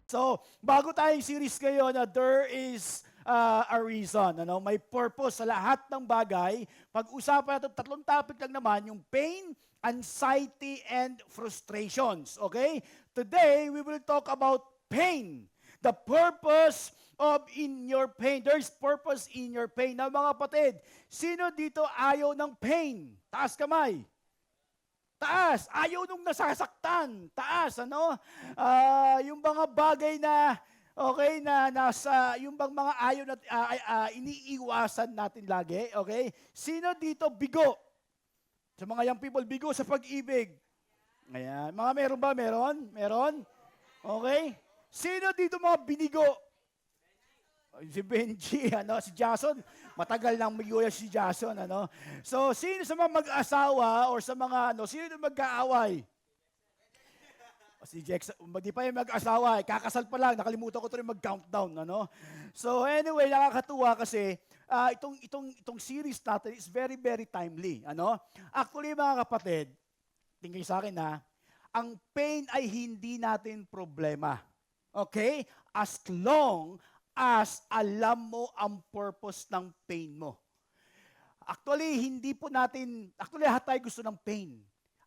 So, bago tayong series ngayon, there is a reason. May purpose sa lahat ng bagay. Pag-usapan natin, tatlong topic lang naman, yung pain, anxiety, and frustrations. Okay? Today, we will talk about pain. The purpose of in your pain. There's purpose in your pain. Now, mga kapatid, sino dito ayaw ng pain? Taas kamay. Taas, ayaw nung nasasaktan. Taas, ano? Yung mga bagay na, okay, na nasa, yung bang mga ayaw na iniiwasan natin lagi, okay? Sino dito bigo? Sa mga young people, bigo sa pag-ibig. Ayan. Mga meron ba? Meron? Meron? Okay? Sino dito mga binigo? Si Benji, si Jason, matagal nang mag-iwalay si Jason, So, sino sa mga mag-asawa or sa mga, sino yung mag-aaway? Si Jex, di pa yung mag-asawa, kakasal pa lang, nakalimutan ko ito rin mag-countdown, So, anyway, nakakatuwa kasi, itong series natin is very, very timely, Actually, mga kapatid, tingin sa akin, ang pain ay hindi natin problema. Okay? As long as alam mo ang purpose ng pain mo. Actually, lahat tayo gusto ng pain.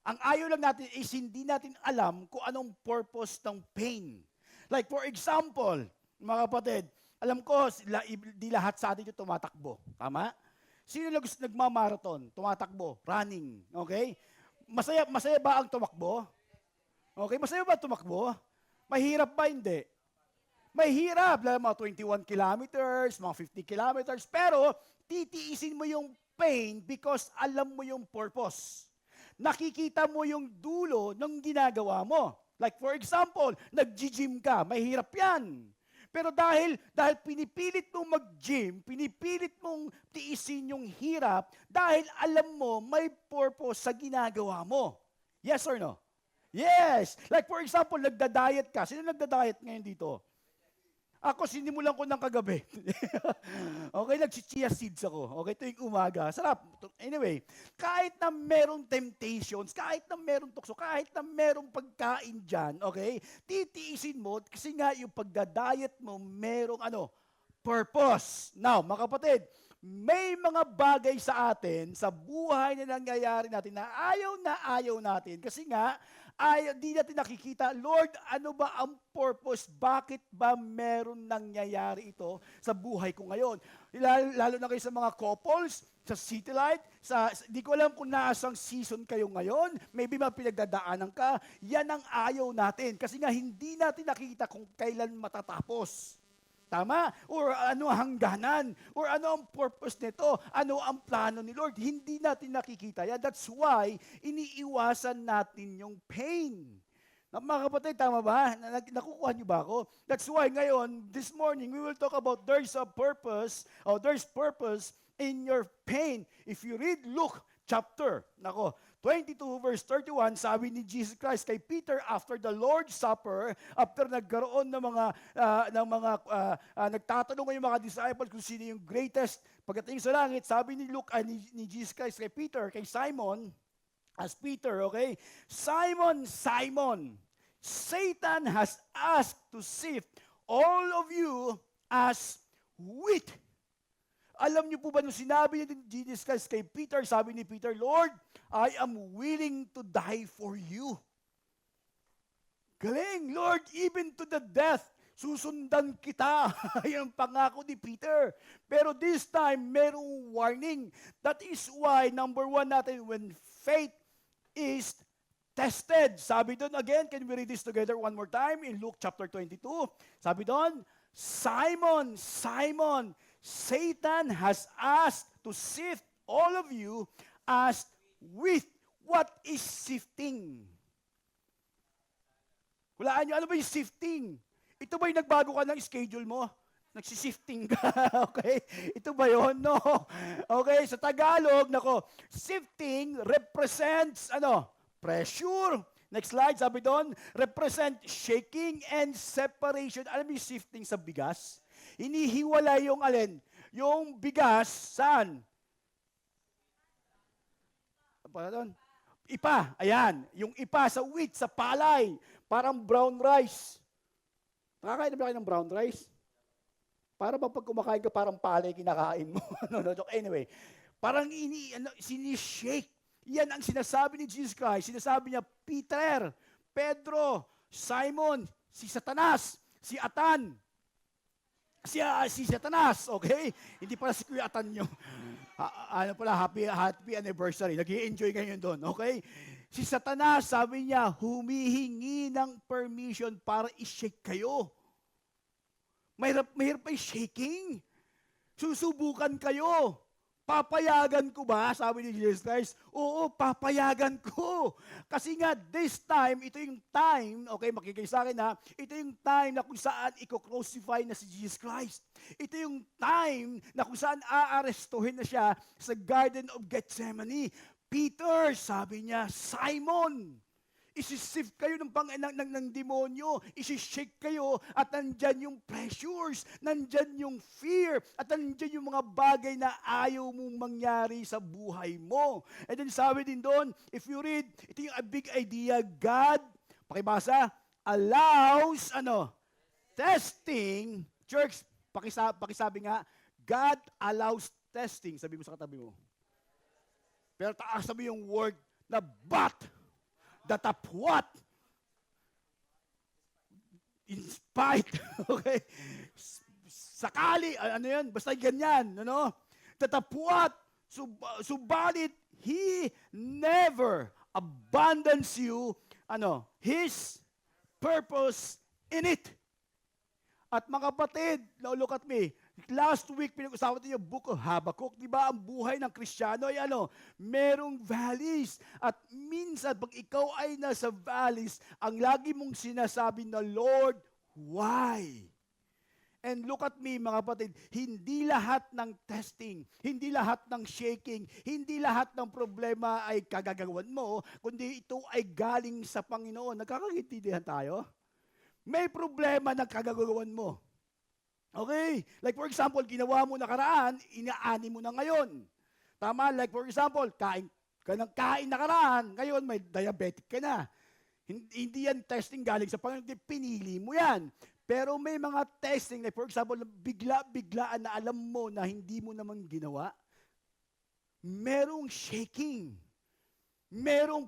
Ang ayaw lang natin is hindi natin alam kung anong purpose ng pain. Like for example, mga kapatid, alam ko, di lahat sa atin yung tumatakbo. Tama? Sino lang gusto nagmamarathon? Tumatakbo, running. Okay? Masaya ba ang tumakbo? Okay, masaya ba tumakbo? Mahirap ba? Hindi. Mahirap, mga 21 kilometers, mga 50 kilometers, pero titiisin mo yung pain because alam mo yung purpose. Nakikita mo yung dulo ng ginagawa mo. Like for example, nag-gym ka, mahirap yan. Pero dahil pinipilit mong mag-gym, pinipilit mong tiisin yung hirap, dahil alam mo may purpose sa ginagawa mo. Yes or no? Yes! Like for example, nagda-diet ka. Sino nagda-diet ngayon dito? Ako, sinimulan ko ng kagabi. Okay, nag-chia seeds ako. Okay, tuwing umaga. Sarap. Anyway, kahit na merong temptations, kahit na merong tukso, kahit na merong pagkain dyan, okay, titiisin mo kasi nga yung pagda-diet mo, merong purpose. Now, mga kapatid, may mga bagay sa atin, sa buhay na nangyayari natin na ayaw natin kasi nga, di natin nakikita, Lord, ano ba ang purpose? Bakit ba meron nangyayari ito sa buhay ko ngayon? Lalo na kayo sa mga couples, sa City Light, di ko alam kung naasang season kayo ngayon, maybe pinagdadaanan ka, yan ang ayaw natin. Kasi nga hindi natin nakikita kung kailan matatapos. Tama? Or ano ang hangganan? Or ano ang purpose nito? Ano ang plano ni Lord? Hindi natin nakikita yan. That's why iniiwasan natin yung pain. Mga kapatid, tama ba? Nakukuha niyo ba ako? That's why ngayon, this morning, we will talk about there's purpose in your pain. If you read Luke chapter, 22 verse 31, sabi ni Jesus Christ kay Peter after the Lord's Supper, after nagkaroon ng nagtatanong yung mga disciples kung sino yung greatest pagdating sa langit, sabi ni Jesus Christ kay Peter, kay Simon, as Peter, okay? Simon, Simon, Satan has asked to sift all of you as wheat. Alam niyo po ba nung sinabi ni Jesus Christ kay Peter, sabi ni Peter, Lord, I am willing to die for you. Galing, Lord, even to the death, susundan kita. Yan ang pangako ni Peter. Pero this time, merong warning. That is why, number one natin, when faith is tested. Sabi doon again, can we read this together one more time in Luke chapter 22? Sabi doon, Simon, Simon, Satan has asked to sift all of you as wheat. What is sifting? Hulaan nyo, ano ba yung sifting? Ito ba yung nagbago ka ng schedule mo? Nagsisifting ka, okay? Ito ba yun? No. Okay, sa Tagalog, sifting represents, pressure. Next slide, sabi doon, represent shaking and separation. Alam mo yung sifting sa bigas? Hinihiwalay yung alin? Yung bigas, saan? Para doon? Ipa, ayan. Yung ipa sa wheat, sa palay. Parang brown rice. Nakakain na ba kayo ng brown rice? Para ba pag kumakain ka, parang palay kinakain mo? No, joke. Anyway, parang sinishake. Yan ang sinasabi ni Jesus Christ. Sinasabi niya, Peter, Pedro, Simon, si Satanas, si Atan, si Satanas, okay? Hindi pala si Kuya Atan nyo. Ano pala, happy anniversary. Nag-i-enjoy kayo doon, okay? Si Satanas, sabi niya, humihingi ng permission para i-shake kayo. Mahirap pa i-shaking. Susubukan kayo. Papayagan ko ba? Sabi ni Jesus Christ. Oo, papayagan ko. Kasi nga, this time, ito yung time, okay, makikay sa akin ha, ito yung time na kung saan i-crucify na si Jesus Christ. Ito yung time na kung saan aarestuhin na siya sa Garden of Gethsemane. Peter, sabi niya, Simon, isisift kayo ng demonyo, isishake kayo, at nandyan yung pressures, nandyan yung fear, at nandyan yung mga bagay na ayaw mong mangyari sa buhay mo. And then sabi din doon, if you read, ito yung a big idea, God, pakibasa, allows, testing, church, pakisabi nga, God allows testing, sabi mo sa katabi mo. Pero taas sabi yung word na but, what? In spite, okay? Sakali, ano yan? Basta ganyan, ano? What? Subalit, He never abandons you, His purpose in it. At mga kapatid, now look at me, last week pinag-usapan natin yung book of Habakkuk, di ba? Ang buhay ng Kristiyano ay merong valleys. At minsan, pag ikaw ay nasa valleys, ang lagi mong sinasabi na, Lord, why? And look at me, mga kapatid, hindi lahat ng testing, hindi lahat ng shaking, hindi lahat ng problema ay kagagawan mo, kundi ito ay galing sa Panginoon. Nagkakaintindihan tayo? May problema na kagagawan mo. Okay? Like for example, ginawa mo nakaraan, inaani mo na ngayon. Tama? Like for example, kain ka ng kain nakaraan, ngayon may diabetic ka na. Hindi yan testing galing sa Panginoon, pinili mo yan. Pero may mga testing, like for example, biglaan na alam mo na hindi mo naman ginawa. Merong shaking. Merong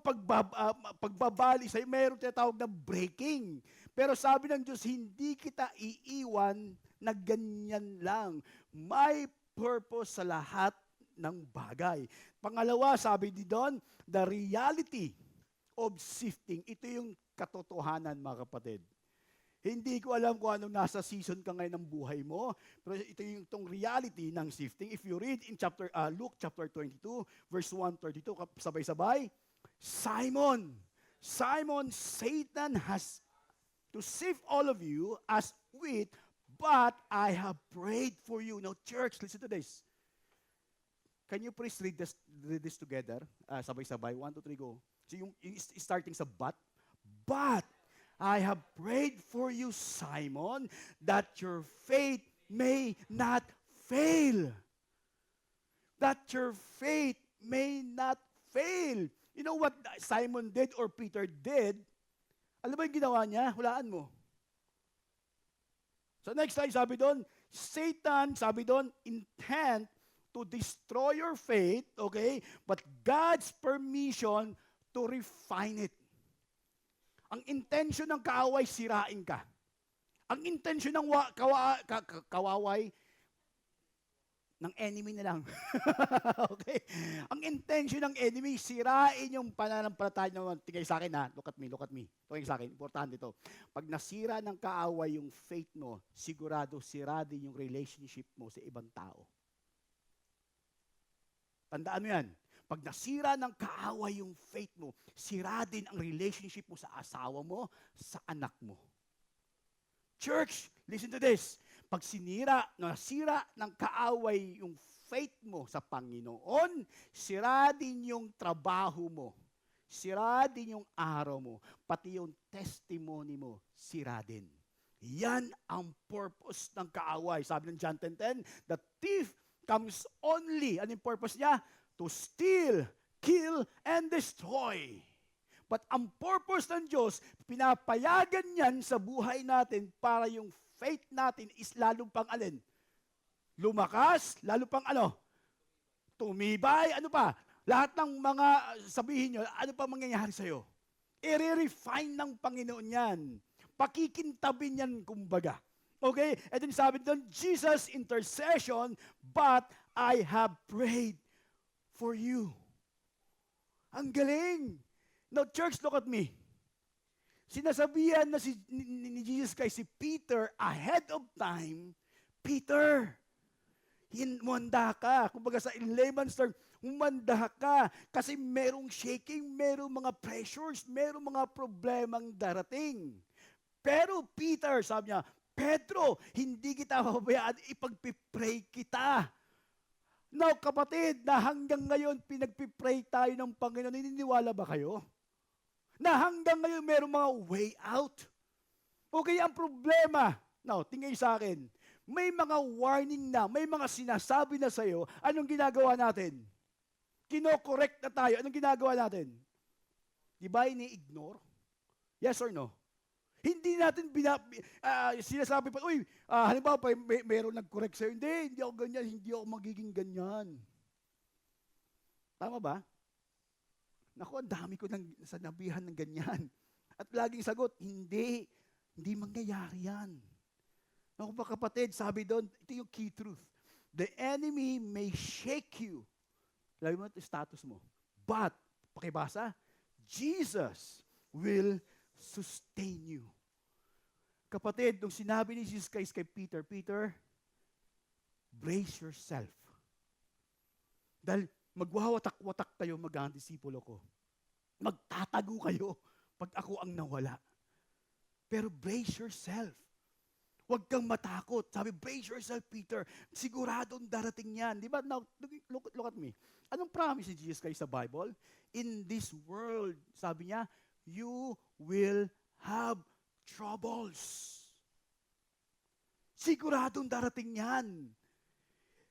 pagbabali sa'yo, merong tinatawag na breaking. Pero sabi ng Diyos, hindi kita iiwan na ganyan lang. May purpose sa lahat ng bagay. Pangalawa, sabi di doon, the reality of sifting. Ito yung katotohanan, mga kapatid. Hindi ko alam kung anong nasa season ka ngayon ng buhay mo, pero ito yung itong reality ng sifting. If you read in Luke chapter 22, verse 132, sabay-sabay, Simon, Satan has to sift all of you as wheat, but I have prayed for you. Now, church, listen to this. Can you please read this together? Sabay-sabay. 1, 2, 3, go. So yung starting sa but. But I have prayed for you, Simon, that your faith may not fail. That your faith may not fail. You know what Simon did or Peter did? Alam mo yung ginawa niya? Hulaan mo. So next time, sabi doon, Satan, sabi doon, intent to destroy your faith, okay? But God's permission to refine it. Ang intention ng kaaway, sirain ka. Ang intention ng kawaway, ng enemy na lang. Okay? Ang intention ng enemy, sirain yung pananampalataya naman. Tingay sa akin ha, look at me. Tingay sa akin, importante ito. Pag nasira ng kaaway yung faith mo, sigurado sira din yung relationship mo sa ibang tao. Tandaan mo yan. Pag nasira ng kaaway yung faith mo, sira din ang relationship mo sa asawa mo, sa anak mo. Church, listen to this. Pag nasira ng kaaway yung faith mo sa Panginoon, sira din yung trabaho mo, sira din yung araw mo, pati yung testimony mo, sira din. Yan ang purpose ng kaaway. Sabi ng John 10:10, the thief comes only, ano yung purpose niya? To steal, kill, and destroy. But ang purpose ng Diyos, pinapayagan yan sa buhay natin para yung faith natin is lalong pang alin? Lumakas, lalo pang tumibay, ano pa? Lahat ng mga sabihin nyo, ano pa mangyayari sa'yo? I-refine ng Panginoon yan. Pakikintabin yan, kumbaga. Okay? And then sabi doon, Jesus' intercession, but I have prayed for you. Ang galing. Now, church, look at me. Sinasabihan na ni Jesus kay si Peter ahead of time, Peter, humanda ka. Kumbaga sa in layman's term, humanda ka. Kasi merong shaking, merong mga pressures, merong mga problemang darating. Pero Peter, sabi niya, Pedro, hindi kita pabayaan, ipagpipray kita. Now, kapatid, na hanggang ngayon pinagpipray tayo ng Panginoon, naniniwala ba kayo? Na hanggang ngayon merong mga way out. Okay, ang problema, now, tingin sa akin, may mga warning na, may mga sinasabi na sa'yo, anong ginagawa natin? Kino-correct na tayo, anong ginagawa natin? Di ba ini-ignore? Yes or no? Hindi natin sinasabi pa, uy, halimbawa, mayroon nag-correct sa'yo, hindi ako ganyan, hindi ako magiging ganyan. Tama ba? Naku, ang dami ko nang sanabihan ng ganyan. At laging sagot, hindi mangyayari yan. Naku pa kapatid, sabi doon, ito yung key truth. The enemy may shake you. Lagi mo ito status mo. But, pakibasa, Jesus will sustain you. Kapatid, nung sinabi ni Jesus Christ kay Peter, Peter, brace yourself. Dahil magwawatak-watak kayo mag-ang disipulo ko. Magtatago kayo pag ako ang nawala. Pero brace yourself. Huwag kang matakot. Sabi, brace yourself, Peter. Siguradong darating yan. Di ba? Now, look at me. Anong promise ni Jesus Christ sa Bible? In this world, sabi niya, you will have troubles. Siguradong darating yan.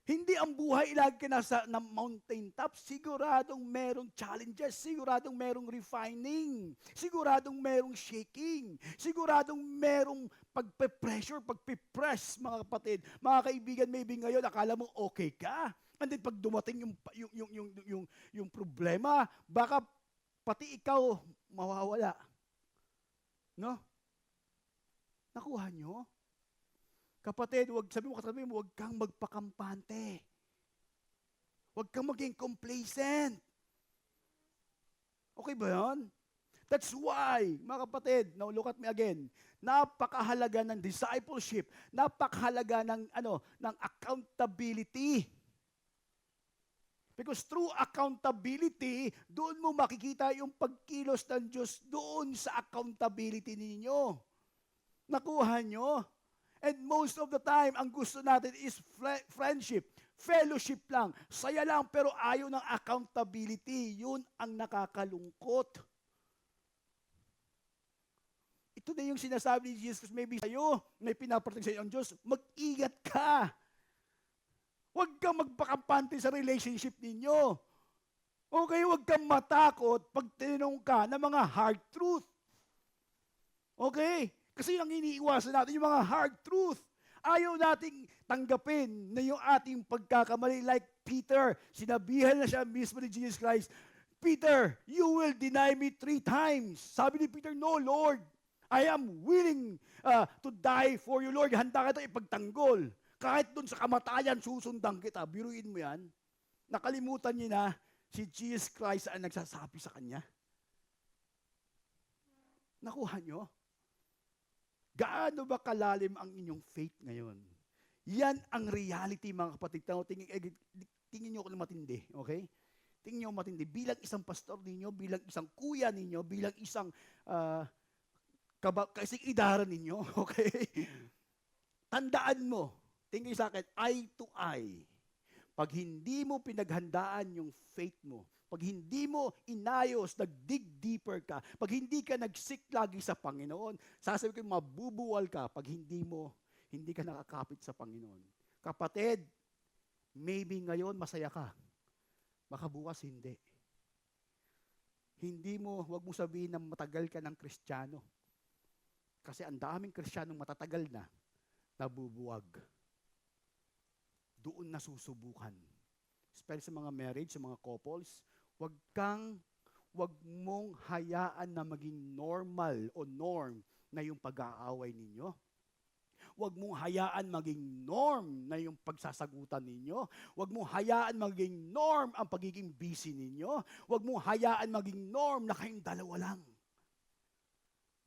Hindi ang buhay lagi ka nasa mountain top. Siguradong merong challenges. Siguradong merong refining. Siguradong merong shaking. Siguradong merong pagpe-pressure, pagpe-press, mga kapatid. Mga kaibigan, maybe ngayon, akala mo okay ka. And then pag dumating yung problema, baka pati ikaw mawawala. No? Nakuha nyo? Kapatid, sabi mo, huwag kang magpakampante. Huwag kang maging complacent. Okay ba yan? That's why, mga kapatid, now look at me again, napakahalaga ng discipleship, napakahalaga ng accountability. Because through accountability, doon mo makikita yung pagkilos ng Diyos doon sa accountability ninyo. Nakuha nyo? And most of the time, ang gusto natin is friendship, fellowship lang, saya lang, pero ayaw ng accountability. Yun ang nakakalungkot. Ito na yung sinasabi ni Jesus, maybe sa'yo, may pinaparting sa'yo ang Diyos, mag-ingat ka. Huwag kang magpakampante sa relationship ninyo. Okay, huwag kang matakot pag tinanong ka ng mga hard truth. Okay? Kasi yung iniiwasan natin, yung mga hard truth. Ayaw nating tanggapin na yung ating pagkakamali. Like Peter, sinabihan na siya mismo ni Jesus Christ, Peter, you will deny me 3 times. Sabi ni Peter, no, Lord. I am willing to die for you, Lord. Handa ka ito ipagtanggol. Kahit dun sa kamatayan, susundan kita. Biruin mo yan. Nakalimutan niya na si Jesus Christ ang nagsasabi sa kanya. Nakuha nyo? Gaano ba kalalim ang inyong faith ngayon? Yan ang reality, mga kapatid. Tingin nyo ako na matindi, okay? Tingin nyo matindi. Bilang isang pastor ninyo, bilang isang kuya ninyo, bilang isang kasing idara ninyo, okay? Tandaan mo, tingin sa akin, eye to eye. Pag hindi mo pinaghandaan yung faith mo, pag hindi mo inayos, nag-dig deeper ka, pag hindi ka nag-seek lagi sa Panginoon, sasabi ko, mabubuwal ka pag hindi ka nakakapit sa Panginoon. Kapatid, maybe ngayon masaya ka. Baka bukas hindi. Huwag mo sabihin na matagal ka ng Kristiyano. Kasi ang daming Kristiyanong matatagal na, nabubuwag. Doon nasusubukan. Especially sa mga marriage, sa mga couples, wag mong hayaan na maging normal o norm na yung pag-aaway ninyo. Huwag mong hayaan maging norm na yung pagsasagutan ninyo. Huwag mong hayaan maging norm ang pagiging busy ninyo. Huwag mong hayaan maging norm na kayong dalawa lang.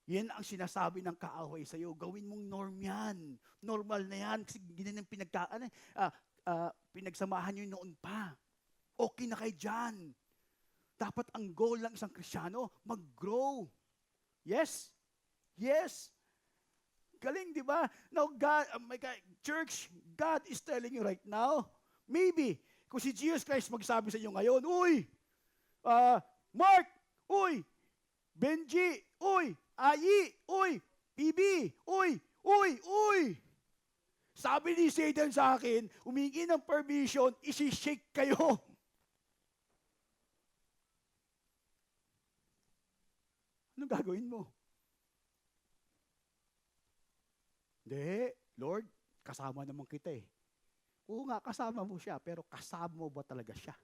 Yan ang sinasabi ng kaaway sa iyo. Gawin mong norm yan. Normal na yan. Kasi ganyan ang pinagsamahan nyo noon pa. Okay na kayo dyan. Dapat ang goal ng isang Kristiyano, mag-grow. Yes? Yes. Galing, di ba? Now, God, my God, church, God is telling you right now, maybe, kung si Jesus Christ magsabi sa inyo ngayon, uy, Mark, uy, Benji, uy, Ayi, uy, PB, uy. Sabi ni Satan sa akin, humingi ng permission, isi-shake kayo. Anong gagawin mo? Hindi, Lord, kasama naman kita eh. Oo nga, kasama mo siya, pero kasama mo ba talaga siya?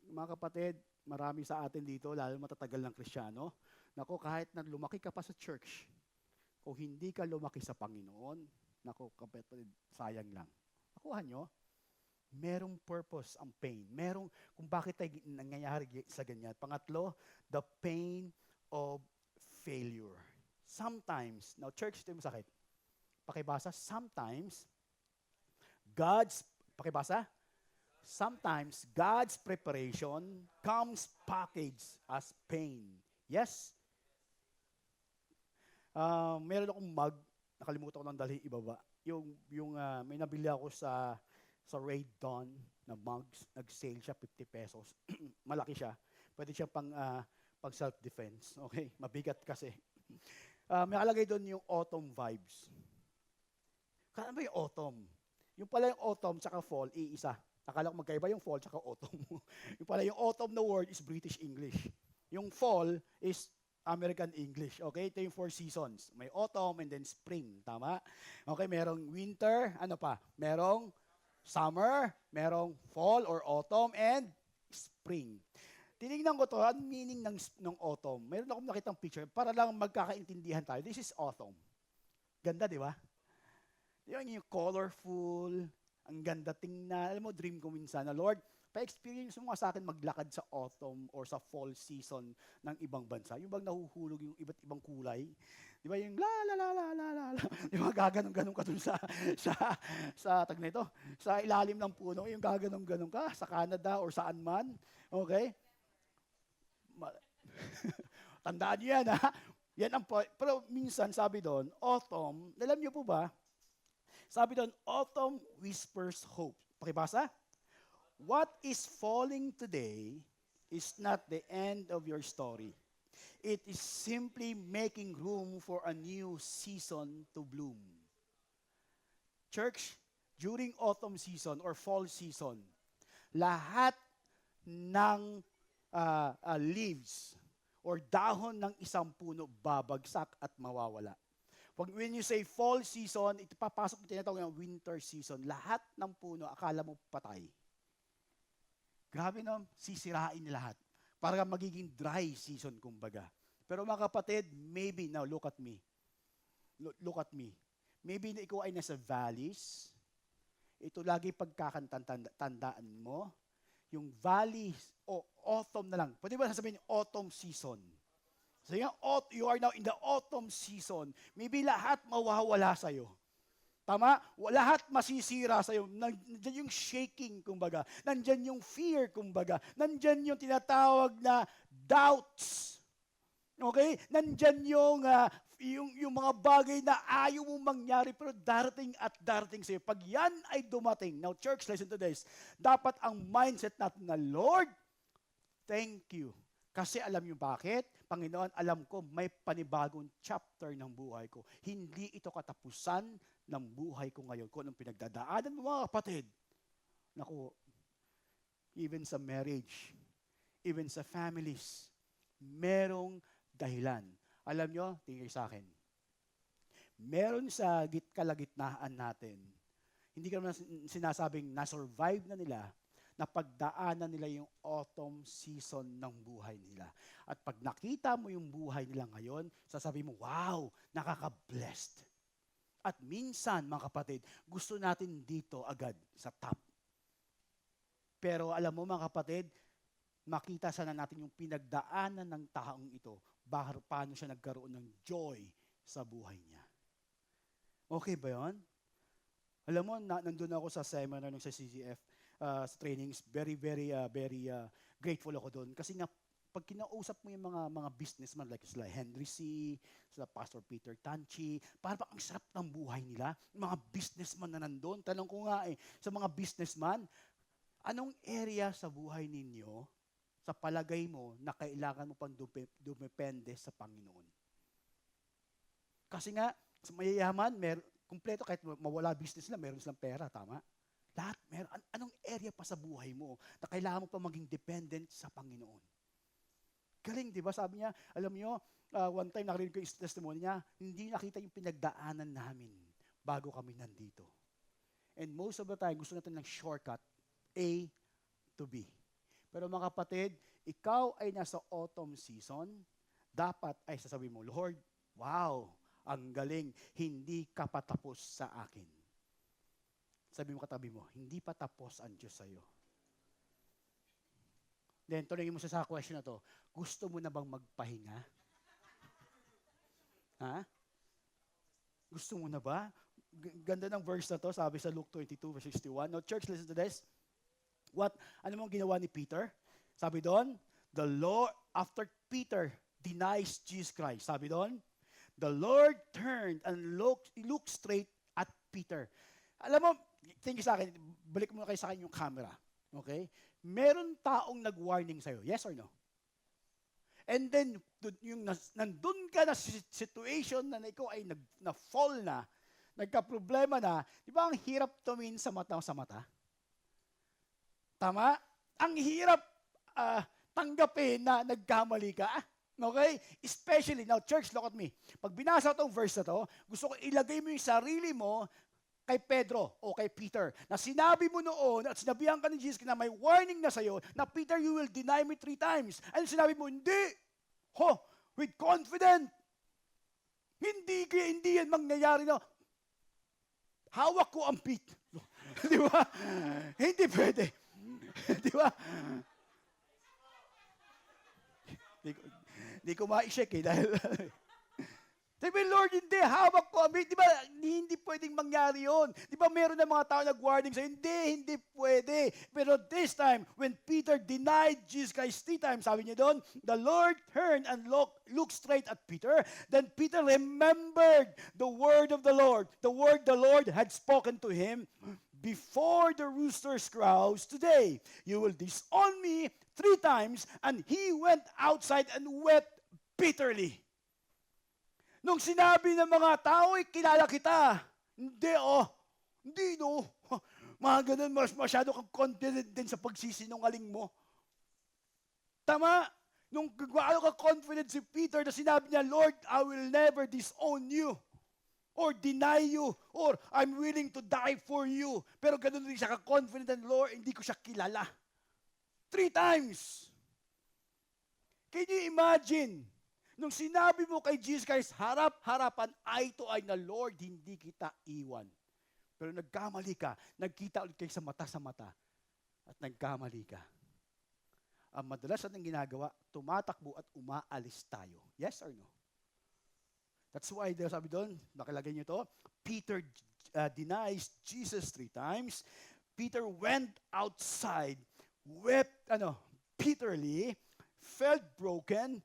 Mga kapatid, marami sa atin dito, lalo matatagal ng Kristiyano, nako, kahit na lumaki ka pa sa church, kung hindi ka lumaki sa Panginoon, nako, kapatid, sayang lang. Nakuha nyo? Merong purpose ang pain. Merong kung bakit tayo nangyayari sa ganyan. Pangatlo, the pain of failure. Sometimes, now church, ito yung masakit. Pakibasa, sometimes God's preparation comes packaged as pain. Yes? Meron akong mug, nakalimutan ko nang dalhin ibaba. May nabili ako sa Raid Dawn na mugs, nag-sale siya, 50 pesos. Malaki siya. Pwede siya pang self-defense. Okay? Mabigat kasi. May kalagay doon yung autumn vibes. Kaya ba yung autumn? Yung pala yung autumn tsaka fall, iisa. Akala ko magkaiba yung fall tsaka autumn. Yung pala yung autumn na word is British English. Yung fall is American English. Okay? Ito yung 4 seasons. May autumn and then spring. Tama? Okay, merong winter. Ano pa? Merong summer, merong fall or autumn, and spring. Tinignan ko to, ang meaning ng autumn. Meron akong nakitang picture para lang magkakaintindihan tayo. This is autumn. Ganda, di ba? Yung colorful, ang ganda tingnan. Alam mo, dream ko minsan na, Lord, pa-experience mo nga sa akin maglakad sa autumn or sa fall season ng ibang bansa. Yung bang nahuhulog yung iba't ibang kulay. Di ba yung la la la la la la la. Di ba gaganong-ganong ka dun sa tag na ito, sa ilalim ng puno, yung gaganong-ganong ka sa Canada or saan man. Okay? Tandaan niyo yan, ha? Yan ang point. Pero minsan, sabi doon, autumn, alam niyo po ba, sabi doon, autumn whispers hope. Pakibasa? What is falling today is not the end of your story. It is simply making room for a new season to bloom. Church, during autumn season or fall season, lahat ng leaves or dahon ng isang puno babagsak at mawawala. When you say fall season, ito papasok yung tinatawag ng winter season. Lahat ng puno, akala mo patay. Grabe no, sisirain lahat. Para magiging dry season, kumbaga. Pero mga kapatid, maybe, now look at me. Look at me. Maybe na ikaw ay nasa valleys. Ito lagi pagkakantandaan mo. Yung valleys o autumn na lang. Pwede ba sasabihin yung autumn season? So you are now in the autumn season. Maybe lahat mawawala sa'yo. Tama? Lahat masisira sa'yo. Nandyan yung shaking, kumbaga. Nandyan yung fear, kumbaga. Nandyan yung tinatawag na doubts. Okay? Nandyan yung mga bagay na ayaw mong mangyari pero darating at darating sa'yo. Pag yan ay dumating, now church, listen to this, dapat ang mindset natin na, Lord, thank you. Kasi alam niyo bakit? Panginoon, alam ko may panibagong chapter ng buhay ko. Hindi ito katapusan ng buhay ko ngayon. Kung anong pinagdadaanan mo mga kapatid. Naku, even sa marriage, even sa families, merong dahilan. Alam nyo, tingin sa akin, meron sa kalagitnaan natin, hindi ko naman sinasabing na-survive na nila, na pagdaanan nila yung autumn season ng buhay nila. At pag nakita mo yung buhay nila ngayon, sasabihin mo, wow, nakaka-blessed. At minsan, mga kapatid, gusto natin dito agad sa top. Pero alam mo mga kapatid, makita sana natin yung pinagdaanan ng taong ito, paano siya nagkaroon ng joy sa buhay niya. Okay ba yun? Alam mo, nandun ako sa seminar ng sa CGF, sa trainings, very grateful ako doon. Kasi nga, pag kinausap mo yung mga businessman like sila Henry C., sila Pastor Peter Tanchi, parang ang sarap ng buhay nila. Yung mga businessman na nandun. Tanong ko nga sa mga businessman, anong area sa buhay ninyo, sa palagay mo, na kailangan mo pang dumepende sa Panginoon? Kasi nga, sa mayayaman, kumpleto kahit mawala business nila, meron silang pera, tama? Lahat, meron. Anong area pa sa buhay mo na kailangan mo pa maging dependent sa Panginoon? Galing, di ba? Sabi niya, alam niyo, one time nakarinig ko yung testimony niya, hindi nakita yung pinagdaanan namin bago kami nandito. And most of the time, gusto natin ng shortcut, A to B. Pero mga kapatid, ikaw ay nasa autumn season, dapat ay sasabihin mo, Lord, wow, ang galing, hindi ka patapos sa akin. Sabi mo katabi mo, hindi pa tapos ang Diyos sa'yo. Then, tuningin mo sa question na to, gusto mo na bang magpahinga? Ha? Gusto mo na ba? Ganda ng verse na to, sabi sa Luke 22, verse 61. Now, church, listen to this. Ano mong ginawa ni Peter? Sabi doon, the Lord, after Peter denies Jesus Christ, sabi doon, the Lord turned and looked straight at Peter. Alam mo, tingin sa akin, balik mo na kayo sa akin yung camera. Okay? Meron taong nag-warning sa'yo. Yes or no? And then, yung nandun ka na situation na ikaw ay na-fall na, nagka-problema na, di ba ang hirap tumingin sa mata? Tama? Ang hirap tanggapin na nagkamali ka. Okay? Especially, now church, look at me. Pag binasa itong verse na to, gusto ko ilagay mo yung sarili mo kay Pedro o kay Peter, na sinabi mo noon at sinabihan ka ni Jesus na may warning na sa'yo na Peter, you will deny me 3 times. Ano sinabi mo? Hindi. With confident. Hindi yan mangyayari na hawak ko ang pit. Di ba? Hindi pwede. Di ba? Hindi ko ma-shake dahil sabi, Lord, hindi, hawak ko. Di ba, hindi pwedeng mangyari yun. Di ba, meron na mga tao nag-warning sa'yo, hindi pwede. Pero this time, when Peter denied Jesus Christ 3 times, sabi niya doon, the Lord turned and looked straight at Peter. Then Peter remembered the word of the Lord. The word the Lord had spoken to him, before the roosters crows today, you will disown me 3 times. And he went outside and wept bitterly. Nung sinabi ng mga tao, kilala kita. Hindi no. Mga ganun, masyado kang confident din sa pagsisinungaling mo. Tama? Nung gaano ka confident si Peter na sinabi niya, Lord, I will never disown you. Or deny you. Or I'm willing to die for you. Pero ganun rin siya ka-confident and Lord, hindi ko siya kilala. 3 times. Can you imagine? Nung sinabi mo kay Jesus Christ, harap-harapan, eye to eye na, Lord, hindi kita iwan. Pero nagkamali ka, nagkita ulit kayo sa mata, at nagkamali ka. Ang madalas natin ginagawa, tumatakbo at umaalis tayo. Yes or no? That's why, sabi doon, nakilagay niyo to, Peter denies Jesus 3 times. Peter went outside, wept bitterly, felt broken,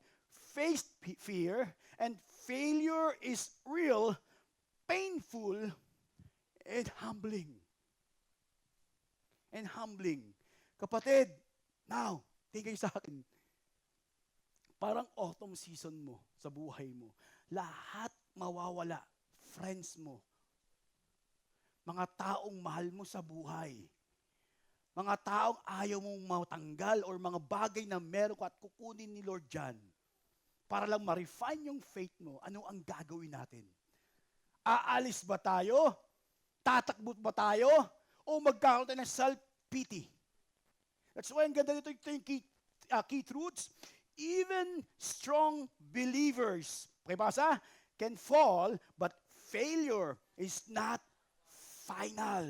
faced fear, and failure is real, painful, and humbling. Kapatid, now, tingin sa akin, parang autumn season mo sa buhay mo. Lahat mawawala. Friends mo. Mga taong mahal mo sa buhay. Mga taong ayaw mong matanggal or mga bagay na meron ka at kukunin ni Lord dyan para lang ma-refine yung faith mo, ano ang gagawin natin? Aalis ba tayo? Tatakbot ba tayo? O magkakaroon tayo ng self-pity? That's why ang ganda nito yung key truths. Even strong believers, pakibasa, can fall, but failure is not final.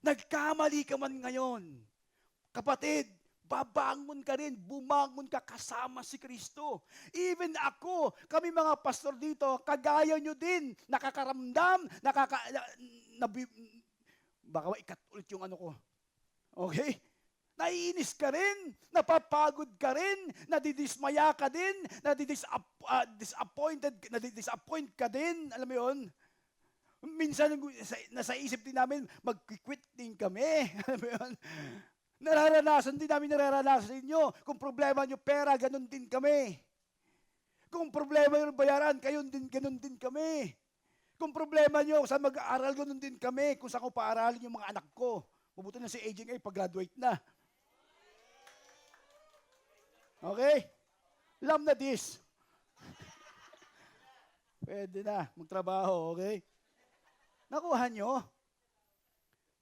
Nagkamali ka man ngayon. Kapatid, babangon ka rin, bumangon ka kasama si Kristo. Even ako, kami mga pastor dito, kagaya nyo din, nakakaramdam, baka ikat ulit yung ano ko. Okay? Naiinis ka rin, napapagod ka rin, nadidismaya ka din, nadidisappoint ka din, alam mo yun? Minsan, nasa isip din namin, mag-quit din kami, alam mo yun? Nararanasan ninyo. Kung problema nyo pera, ganun din kami. Kung problema nyo bayaran, ganun din kami. Kung problema nyo sa mag-aaral, ganun din kami. Kung saan ko paaralin yung mga anak ko. Mabuti na si aging ay pag-graduate na. Okay? Alam na this. Pwede na, magtrabaho, okay? Nakuha nyo?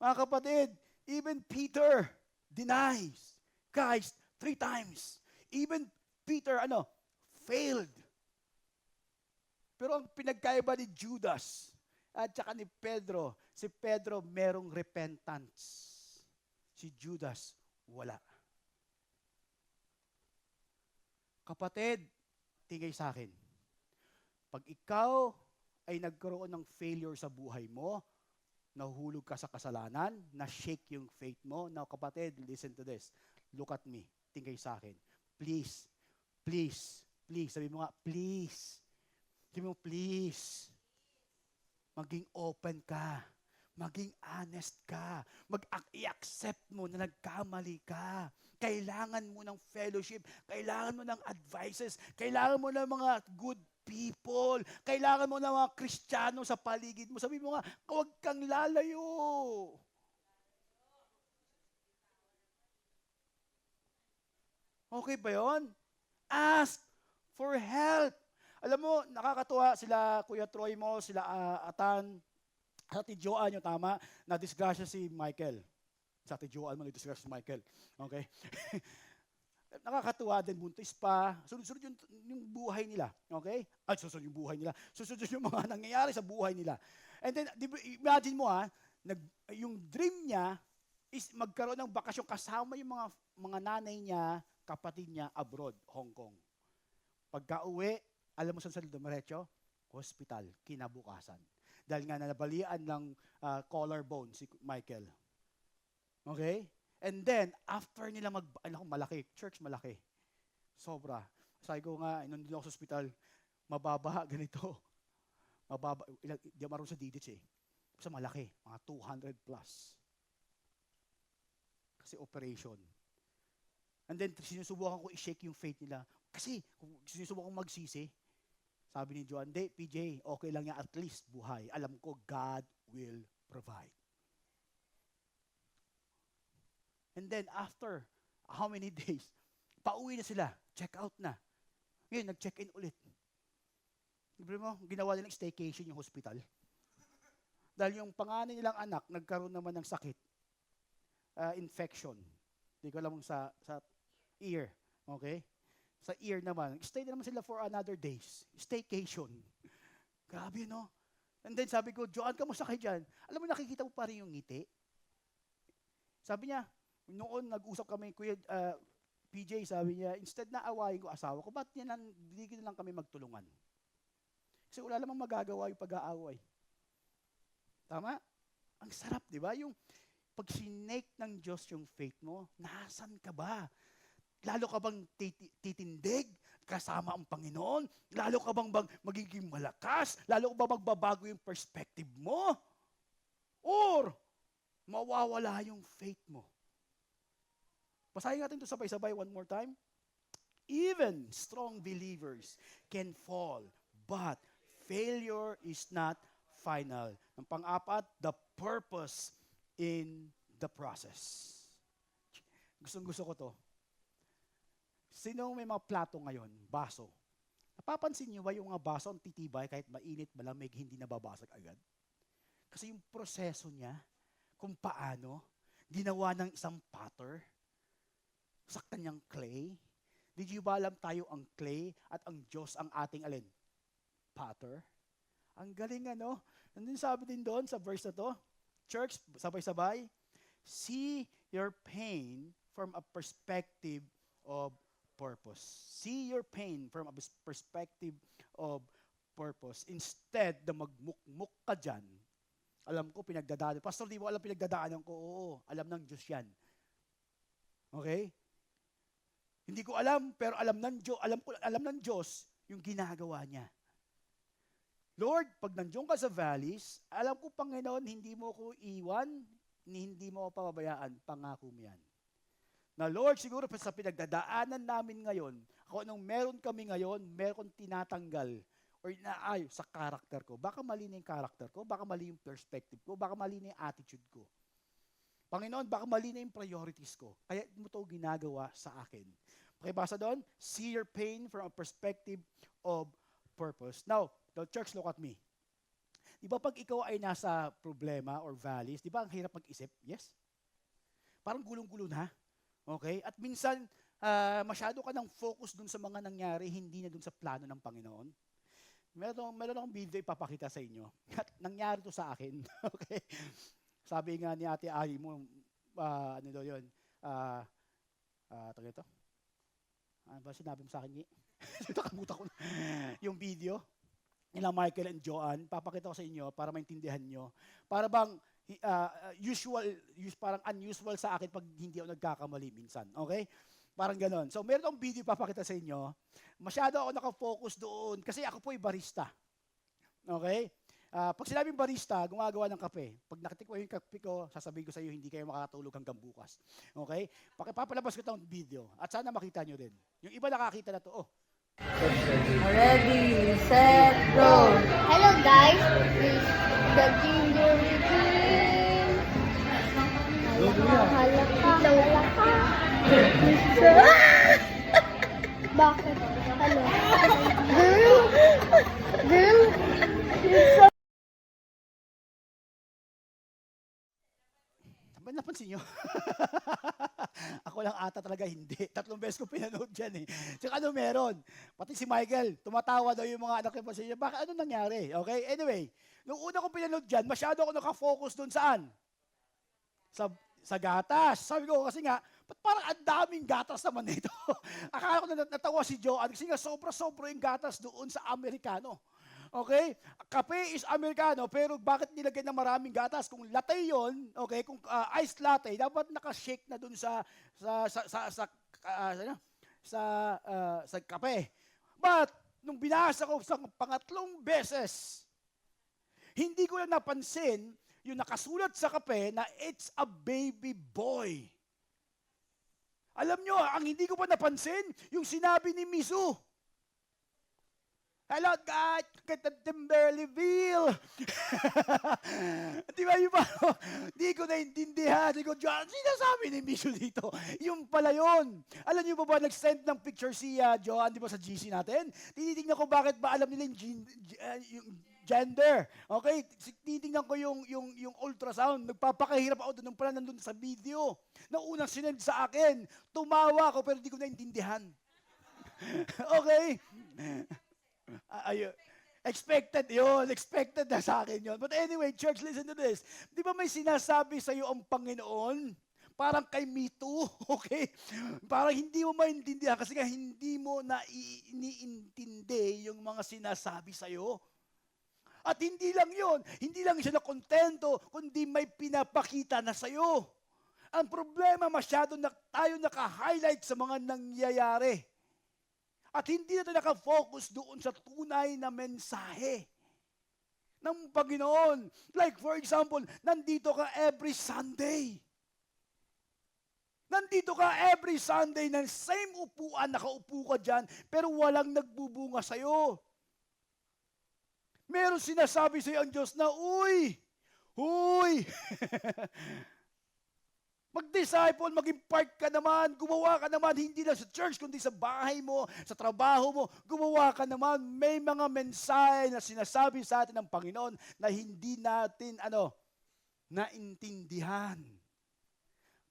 Mga kapatid, even Peter denies Christ 3 times. Even Peter, failed. Pero ang pinagkaiba ni Judas at saka ni Pedro, si Pedro merong repentance. Si Judas, wala. Kapatid, tingay sa akin. Pag ikaw ay nagkaroon ng failure sa buhay mo, nahuhulog ka sa kasalanan, na-shake yung faith mo. Now, kapatid, listen to this. Look at me. Tingay sa akin. Please, please, please. Sabi mo nga, please. Sabi mo, please. Maging open ka. Maging honest ka. I-accept mo na nagkamali ka. Kailangan mo ng fellowship. Kailangan mo ng advices. Kailangan mo ng mga good people. Kailangan mo ng mga Kristiyano sa paligid mo. Sabi mo nga, huwag kang lalayo. Okay ba yun? Ask for help. Alam mo, nakakatuwa sila Kuya Troy mo, sila Atan, sa Ate Joanne yung tama, na-disgrasya si Michael. Sa Ate Joanne mo, na-disgrasya si Michael. Okay? Nakakatuwa din, buntis pa. Sunod-sunod yung buhay nila. Okay? At susunod yung buhay nila. Susunod yung mga nangyayari sa buhay nila. And then, imagine mo yung dream niya is magkaroon ng bakasyon kasama yung mga nanay niya, kapatid niya, abroad, Hong Kong. Pagka-uwi, alam mo saan sa dumiretso? Hospital, kinabukasan. Dahil nga nabalian ng collarbone si Michael. Okay? And then, after nila malaki, church malaki. Sobra. Sabi ko nga, nandun ako sa hospital, mababa, ganito. Mababa, di marunong sa digits eh. Kasi malaki, mga 200 plus. Kasi operation. And then, sinusubukan ko i-shake yung faith nila. Kasi, sinusubukan ko magsisi. Sabi ni John, hindi, PJ, okay lang yan, at least buhay. Alam ko, God will provide. And then after how many days, pauwi na sila, check out na. Ngayon, nag-check-in ulit. Sabi mo, ginawa nilang staycation yung hospital. Dahil yung panganay nilang anak, nagkaroon naman ng sakit. Infection. Hindi ko alam sa ear. Okay? Sa ear naman. Stay na naman sila for another days. Staycation. Grabe, no? And then sabi ko, Joanne, kamusta kayo dyan? Alam mo, nakikita mo pa rin yung ngiti. Sabi niya, noon nag-usap kami, Kuya PJ, sabi niya, instead na awayin ko asawa ko, ba't yan hindi na lang kami magtulungan? Kasi wala namang magagawa yung pag-aaway. Tama? Ang sarap, di ba? Yung pag sinake ng Diyos yung faith mo, nasan ka ba? Lalo ka bang titindig kasama ang Panginoon? Lalo ka bang magiging malakas? Lalo ka ba magbabago yung perspective mo? Or, mawawala yung faith mo? Basahin natin ito sabay-sabay one more time. Even strong believers can fall, but failure is not final. Ang pang-apat, the purpose in the process. Gustong-gusto ko to. Sino may mga plato ngayon, baso? Napapansin niyo ba yung mga baso ang titibay kahit mainit, malamig, hindi nababasag agad? Kasi yung proseso niya, kung paano, ginawa ng isang potter sa kanyang clay. Did you ba alam tayo ang clay at ang Diyos ang ating alin? Potter. Ang galing ano? Nandun sabi din doon sa verse na to, church, sabay-sabay, see your pain from a perspective of purpose. See your pain from a perspective of purpose. Instead na magmukmuk ka dyan, alam ko pinagdadaanan. Pastor, di mo alam pinagdadaanan ko? Oo, alam ng Diyos yan. Okay? Hindi ko alam, pero alam ng Diyos yung ginagawa niya. Lord, pag nandiyon ka sa valleys, alam ko, Panginoon, hindi mo ko iwan, hindi mo ko pababayaan, pangako mo yan. Na Lord, siguro sa pinagdadaanan namin ngayon, kung anong meron kami ngayon, meron kong tinatanggal or inaayos sa karakter ko. Baka mali na yung karakter ko, baka mali yung perspective ko, baka mali na yung attitude ko. Panginoon, baka mali na yung priorities ko. Kaya mo ito ginagawa sa akin. Pakibasa doon, see your pain from a perspective of purpose. Now, the church, look at me. Di ba pag ikaw ay nasa problema or valleys, di ba ang hirap mag-isip? Yes? Parang gulong-gulo na. Okay? At minsan, masyado ka nang focus dun sa mga nangyari, hindi na dun sa plano ng Panginoon. Meron akong video ipapakita sa inyo. At nangyari to sa akin. Okay? Sabi nga ni Ate Ari mo, ano daw yun? Tagay ito? Ano ba sinabi mo sa akin? Nakamuta ko na. Yung video nila Michael and Joanne, papakita ko sa inyo para maintindihan nyo. Para bang parang unusual sa akin pag hindi ako nagkakamali minsan. Okay? Parang ganon. So, meron akong video papakita sa inyo. Masyado ako nakafocus doon kasi ako po ay barista. Okay? Pag sinabing barista, gumagawa ng kape. Pag nakatikwa yung kape ko, sasabihin ko sa iyo, hindi kayo makakatulog hanggang bukas. Okay? Papalabas ko itong video. At sana makita nyo din. Yung iba nakakita na to. Oh. Ready, set, go! Hello guys, this is the Ginger King. Halaka. Bakit? Hello. Girl. Ba napansin nyo? Ako lang ata talaga hindi. 3 beses ko pinanood dyan eh. Tsaka ano meron? Pati si Michael, tumatawa daw yung mga anak niya pa sa inyo. Bakit ano nangyari? Okay? Anyway, nung una kong pinanood dyan, masyado ako nakafocus dun saan? Sa gatas. Sabi ko kasi nga, ba't parang ang daming gatas naman nito? Akala ko natawa si Joanne kasi nga sobra-sobra yung gatas doon sa Amerikano. Okay? Kape is Amerikano, pero bakit nilagay ng maraming gatas? Kung latte yon, okay, kung iced latte, dapat naka-shake na dun sa kape. But nung binasa ko sa pangatlong beses, hindi ko na napansin yung nakasulat sa kape na it's a baby boy. Alam nyo, ang hindi ko pa napansin, yung sinabi ni Misu. Hello, God, Timberleyville. Di ba yung parang, di ko naintindihan. Di ko, John, sinasabi ni Misu dito. Yung pala yun. Alam niyo ba nag-send ng picture si Joanne, di ba sa GC natin? Tinitingnan ko bakit ba alam nila yung gender. Okay? Tinitingnan ko yung ultrasound. Nagpapakahirap ako doon pala nandun sa video. Na unang sinend sa akin. Tumawa ako pero di ko naintindihan. Okay? Expected yun. Expected na sa akin yun. But anyway, church, listen to this. Di ba may sinasabi sa iyo ang Panginoon? Parang kay Me Too, okay? Parang hindi mo maintindihan kasi nga hindi mo na iniintindi yung mga sinasabi sa iyo. At hindi lang yun. Hindi lang siya nakontento, kundi may pinapakita na sa iyo. Ang problema, masyado na tayo naka-highlight sa mga nangyayari. At hindi na tayo nakafocus doon sa tunay na mensahe ng Panginoon. Like for example, nandito ka every Sunday. Nandito ka every Sunday ng same upuan, nakaupo ka dyan, pero walang nagbubunga sa'yo. Meron sinasabi sa'yo ang Diyos na, Uy! Mag-disciple, maging part ka naman, gumawa ka naman, hindi lang sa church, kundi sa bahay mo, sa trabaho mo, gumawa ka naman. May mga mensahe na sinasabi sa atin ng Panginoon na hindi natin, naintindihan.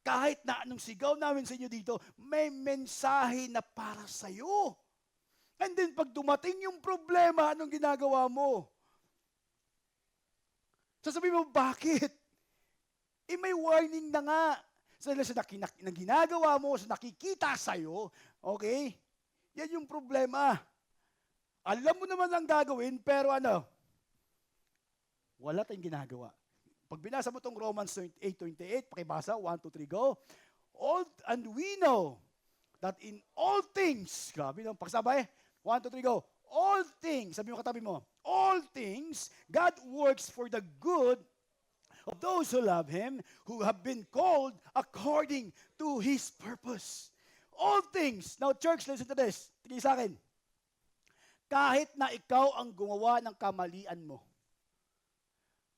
Kahit na anong sigaw namin sa inyo dito, may mensahe na para sa iyo. And then pag dumating yung problema, anong ginagawa mo? Sasabihin mo, bakit? May warning na nga. Sa ginagawa mo, sa nakikita sa'yo, okay? Yan yung problema. Alam mo naman ang gagawin, pero wala tayong ginagawa. Pag binasa mo itong Romans 8:28, pakibasa, 1, 2, 3, go. And we know that in all things, grabe nung pagsabay, 1, 2, 3, go. All things, sabi mo katabi mo, all things, God works for the good of those who love Him, who have been called according to His purpose. All things. Now, church, listen to this. Tingin sa akin. Kahit na ikaw ang gumawa ng kamalian mo,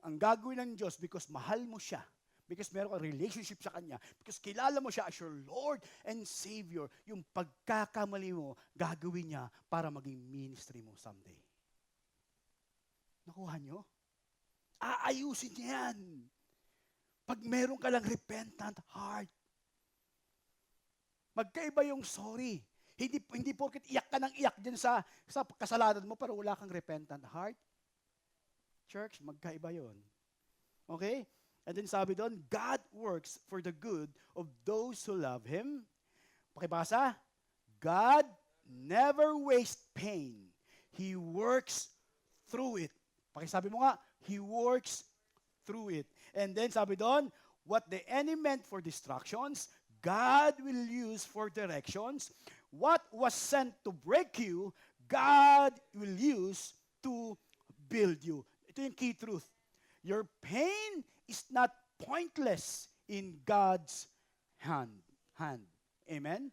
ang gagawin ng Diyos because mahal mo siya, because meron kang relationship sa Kanya, because kilala mo siya as your Lord and Savior, yung pagkakamali mo, gagawin niya para maging ministry mo someday. Nakuha niyo? Aayusin niya yan. Pag meron ka lang repentant heart. Magkaiba yung sorry. Hindi porket iyak ka ng iyak dyan sa kasalanan mo pero wala kang repentant heart. Church, magkaiba yun. Okay? And then sabi doon, God works for the good of those who love Him. Pakibasa, God never wastes pain. He works through it. Pakisabi mo nga, He works through it. And then sabi doon, what the enemy meant for destructions, God will use for directions. What was sent to break you, God will use to build you. Ito yung key truth. Your pain is not pointless in God's hand. Amen?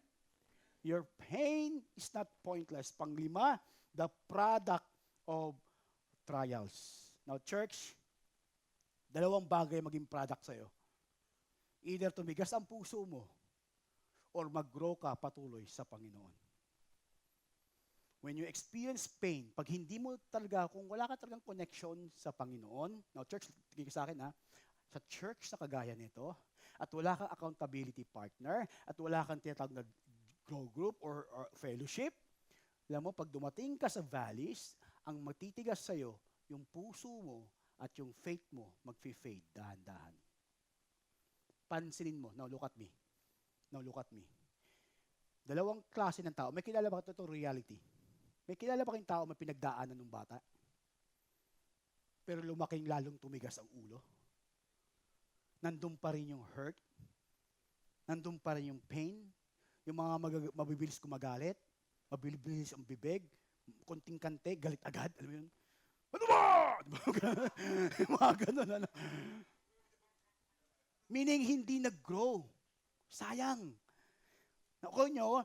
Your pain is not pointless. Panglima, the product of trials. Now, church, dalawang bagay maging product sa'yo. Either tumigas ang puso mo or mag-grow ka patuloy sa Panginoon. When you experience pain, pag hindi mo talaga, kung wala ka talagang connection sa Panginoon, now church, tigil ka sa akin sa church na kagaya nito, at wala kang accountability partner, at wala kang tinatawag na grow group or fellowship, alam mo, pag dumating ka sa valleys, ang matitigas sa'yo, yung puso mo at yung faith mo mag-fade dahan-dahan. Pansinin mo. Now look at me. Dalawang klase ng tao. May kilala ba ito reality? May kilala ba kayong tao may pinagdaanan ng bata? Pero lumaking lalong tumigas ang ulo? Nandun pa rin yung hurt? Nandun pa rin yung pain? Yung mga mabibilis kumagalit? Mabibilis ang bibig? Konting kante, galit agad? Alam mo yun? Ano ba? Mga ganun, Meaning, hindi nag-grow. Sayang. Naku nyo,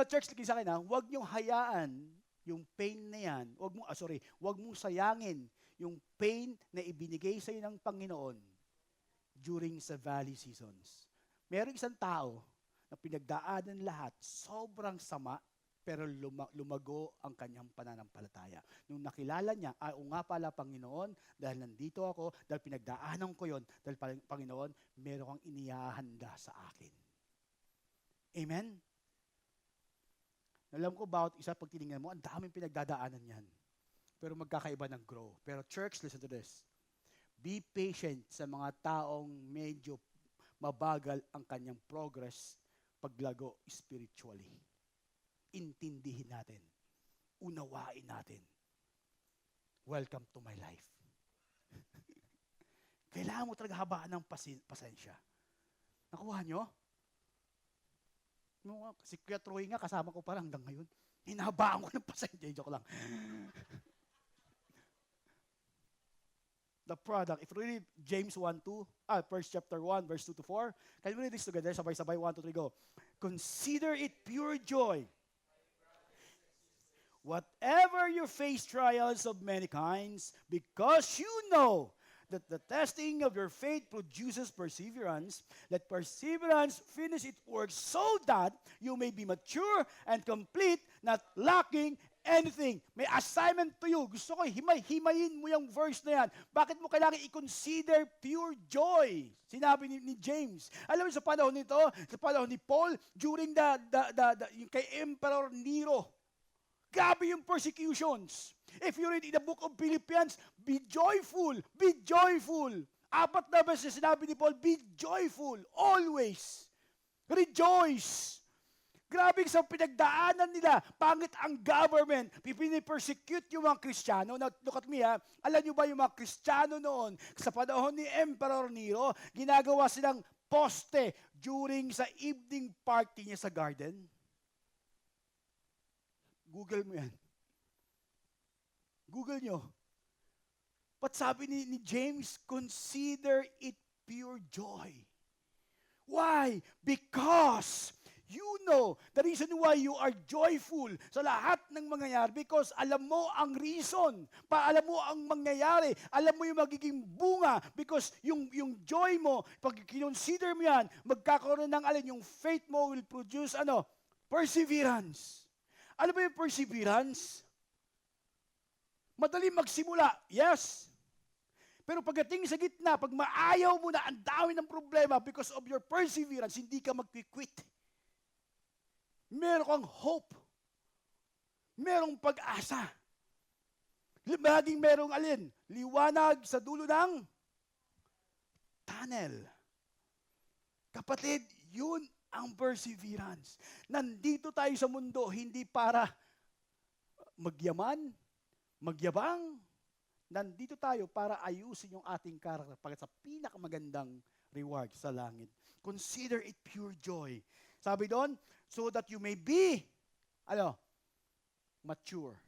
church, sa akin huwag nyo hayaan yung pain na yan, huwag mong sayangin yung pain na ibinigay sa iyo ng Panginoon during sa valley seasons. Merong isang tao na pinagdaanan lahat, sobrang sama, pero lumago ang kanyang pananampalataya. Nung nakilala niya, o nga pala Panginoon, dahil nandito ako, dahil pinagdaanan ko yon, dahil Panginoon, meron kang inihahanda sa akin. Amen? Alam ko bawat isa pag tinignan mo, ang daming pinagdadaanan yan. Pero magkakaiba ng grow. Pero church, listen to this. Be patient sa mga taong medyo mabagal ang kanyang progress paglago spiritually. Intindihin natin. Unawain natin. Welcome to my life. Kailangan mo talaga habaan ng pasensya. Nakuha nyo? Si Kuya Troy nga, kasama ko pa lang hanggang ngayon. Hinahabaan ko ng pasensya. Joke lang. The product. If you read James 1:2, first chapter 1, verse 2 to 4, can we read this together? Sabay-sabay, 1, 2, 3, go. Consider it pure joy. Whatever you face trials of many kinds, because you know that the testing of your faith produces perseverance. Let perseverance finish its work so that you may be mature and complete, not lacking anything. May assignment to you. Gusto ko himayin mo yung verse na yan. Bakit mo kailangan i-consider pure joy? Sinabi ni James. Alam mo sa panahon nito, sa panahon ni Paul, during yung kay Emperor Nero, grabe yung persecutions. If you read in the book of Philippians, be joyful, be joyful. 4 na beses sinabi ni Paul, be joyful, always. Rejoice. Grabe sa pinagdaanan nila. Pangit ang government. Pinipersecute yung mga Kristiyano. Now, look at me ha. Alam nyo ba yung mga Kristiyano noon, sa panahon ni Emperor Nero, ginagawa silang poste during sa evening party niya sa garden? Google mo yan. Google nyo. But sabi ni James, consider it pure joy. Why? Because you know the reason why you are joyful sa lahat ng mangyayari because alam mo ang reason, alam mo ang mangyayari, alam mo yung magiging bunga because yung joy mo, pag kinonsider mo yan, magkakaroon ng yung faith mo will produce perseverance. Ano ba yung perseverance? Madali magsimula, yes. Pero pagdating sa gitna, pag maayaw mo na ang dami ng problema because of your perseverance, hindi ka mag-quit. Meron kang hope. Merong pag-asa. Laging merong liwanag sa dulo ng tunnel. Kapatid, yun ang perseverance. Nandito tayo sa mundo, hindi para magyaman, magyabang. Nandito tayo para ayusin yung ating karakter para sa pinakamagandang reward sa langit. Consider it pure joy. Sabi doon, so that you may be, mature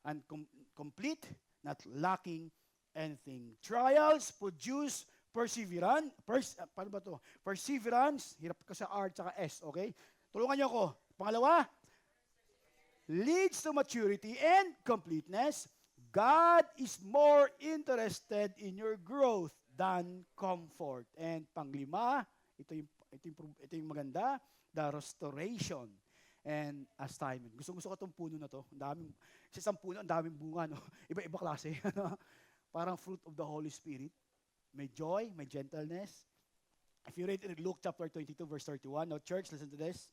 and complete, not lacking anything. Trials produce perseverance. Paano ba to? Perseverance, hirap ka sa R at S, okay? Tulungan niyo ako. Pangalawa, leads to maturity and completeness. God is more interested in your growth than comfort. And panglima, ito yung maganda, the restoration and assignment. Gusto ko itong puno na to. Sa isang puno, ang daming bunga, no? Iba-iba klase. Parang fruit of the Holy Spirit. May joy, may gentleness. If you read in Luke chapter 22, verse 31, now church, listen to this.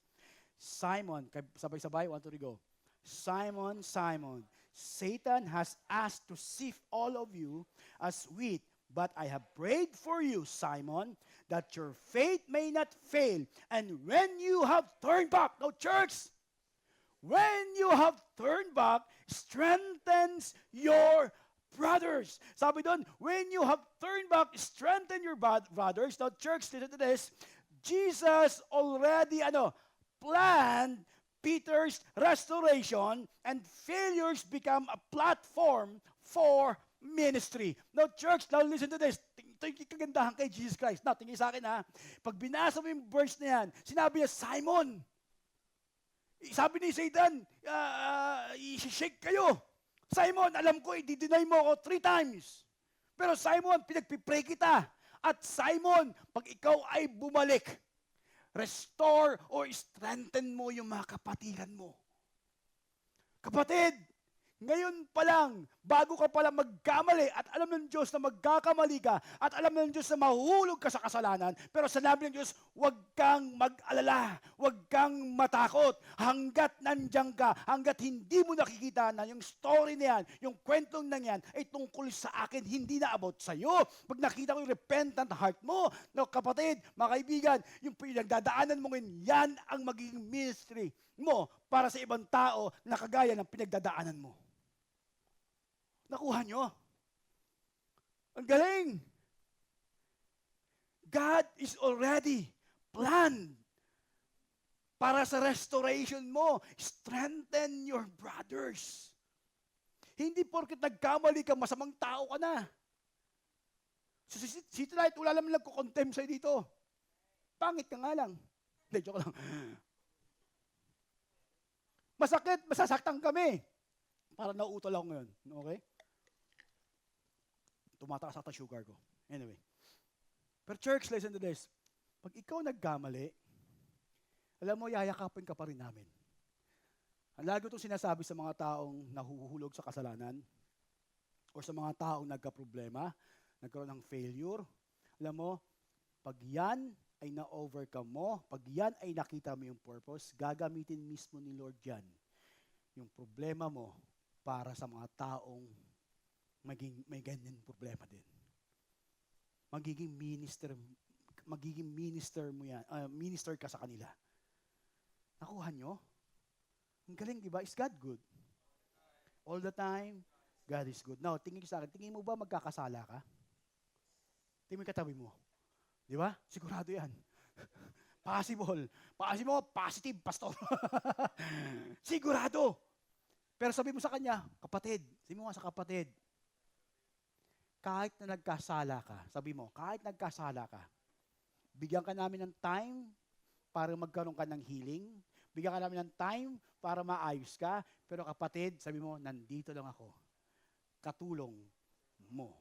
Simon, sabay-sabay, 1, 2, 3, go. Simon, Simon, Satan has asked to sift all of you as wheat, but I have prayed for you, Simon, that your faith may not fail. And when you have turned back, now church, when you have turned back, strengthens your brothers. Sabi doon, when you have turned back, strengthen your brothers. Now church, listen to this. Jesus already, planned Peter's restoration, and failures become a platform for ministry. Now, church, now listen to this. Ito yung kagandahan kay Jesus Christ. Now, tingin sa akin Pag binasa mo yung verse na yan, sinabi niya, Simon. Sabi ni Satan, i-shake kayo. Simon, alam ko, i-deny mo ako 3 times. Pero Simon, pinagpipray kita. At Simon, pag ikaw ay bumalik, restore or strengthen mo yung mga kapatiran mo. Kapatid, ngayon pa lang, bago ka pala magkamali at alam ng Diyos na magkakamali ka at alam ng Diyos na mahuhulog ka sa kasalanan, pero sinabi ng Diyos, huwag kang mag-alala, huwag kang matakot hanggat nandiyan ka, hanggat hindi mo nakikita na yung story na yan, yung kwentong na yan ay tungkol sa akin, hindi na about sa'yo. Pag nakita ko yung repentant heart mo, no, kapatid, mga kaibigan, yung pinagdadaanan mo ngayon, yan ang magiging ministry mo para sa ibang tao na kagaya ng pinagdadaanan mo. Nakuha nyo? Ang galing! God is already planned para sa restoration mo. Strengthen your brothers. Hindi porket nagkamali ka, masamang tao ka na. So, si tonight, wala naman nagkukontempt sa'yo dito. Pangit ka nga lang. Hindi, joke lang. Masakit, masasaktan kami. Para nauutol ako ngayon. Okay? tumataas ata sugar ko. Anyway. Pero church, listen to this. Pag ikaw nagkamali, alam mo, yayakapin ka pa rin namin. Ang lagi itong sinasabi sa mga taong nahuhulog sa kasalanan o sa mga taong nagka-problema, nagkaroon ng failure. Alam mo, pag yan ay na-overcome mo, pag yan ay nakita mo yung purpose, gagamitin mismo ni Lord yan yung problema mo para sa mga taong may ganyan problema din. Magiging minister mo yan, minister ka sa kanila. Nakuha nyo? Ang galing, di ba? Is God good? All the time, God is good. Now, tingin sa akin, tingin mo ba magkakasala ka? Tingin mo katabi mo. Di ba? Sigurado yan. Possible. Positive, pastor. Sigurado. Pero sabi mo sa kanya, kapatid, sabi mo nga sa kapatid, kahit na nagkasala ka, sabi mo, kahit nagkasala ka, bigyan ka namin ng time para magkaroon ka ng healing, bigyan ka namin ng time para maayos ka, pero kapatid, sabi mo, nandito lang ako. Katulong mo.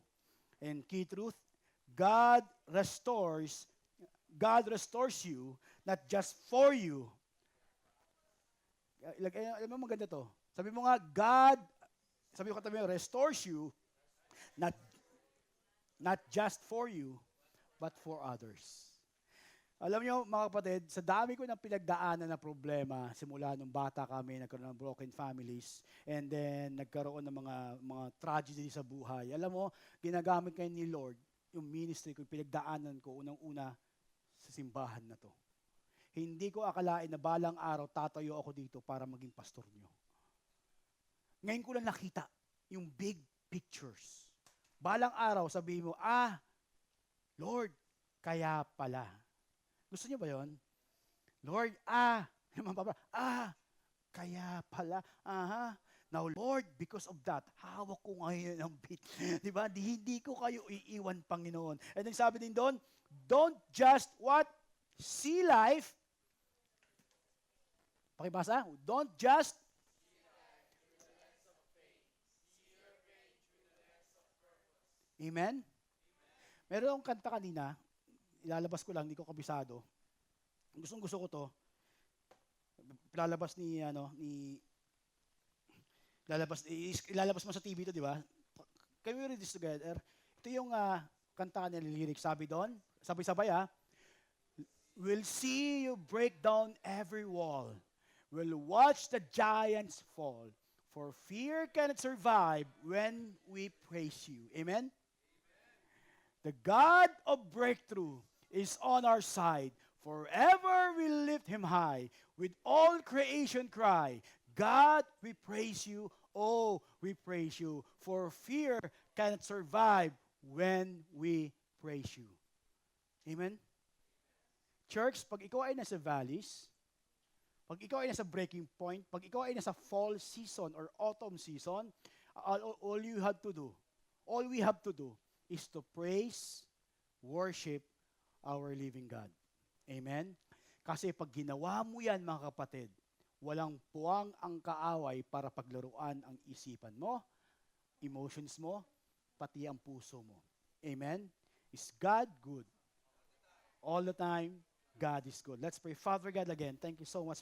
And key truth, God restores you, not just for you. Alam mo, maganda to. Sabi mo nga, sabi mo katabi mo, restores you, not just for you, but for others. Alam niyo, mga kapatid, sa dami ko ng pinagdaanan na problema, simula nung bata kami, nagkaroon ng broken families, and then nagkaroon ng mga tragedy sa buhay. Alam mo, ginagamit kayo ni Lord, yung ministry ko, yung pinagdaanan ko, unang-una, sa simbahan na to. Hindi ko akalain na balang araw tatayo ako dito para maging pastor niyo. Ngayon ko lang nakita yung big pictures. Balang araw, sabihin mo, Lord, kaya pala. Gusto niyo ba yon? Lord, kaya pala. Now, Lord, because of that, hawak ko ngayon ang bit. Diba? Hindi ko kayo iiwan, Panginoon. And then sabi din doon, don't just what? See life. Pakibasa? Don't just Amen? Meron akong kanta kanina, ilalabas ko lang, hindi ko kabisado. Gusto ko to. Ilalabas mo sa TV to, di ba? Can we read this together? Ito yung kanta kanina, lyrics. Sabi doon, sabay-sabay we'll see you break down every wall. We'll watch the giants fall. For fear cannot survive when we praise you. Amen? The God of breakthrough is on our side. Forever we lift him high. With all creation cry, God, we praise you. Oh, we praise you. For fear cannot survive when we praise you. Amen? Church, pag ikaw ay nasa valleys, pag ikaw ay nasa breaking point, pag ikaw ay nasa fall season or autumn season, all we have to do is to praise, worship our living God. Amen? Kasi pag ginawa mo yan, mga kapatid, walang puwang ang kaaway para paglaruan ang isipan mo, emotions mo, pati ang puso mo. Amen? Is God good? All the time, God is good. Let's pray. Father God, again, thank you so much.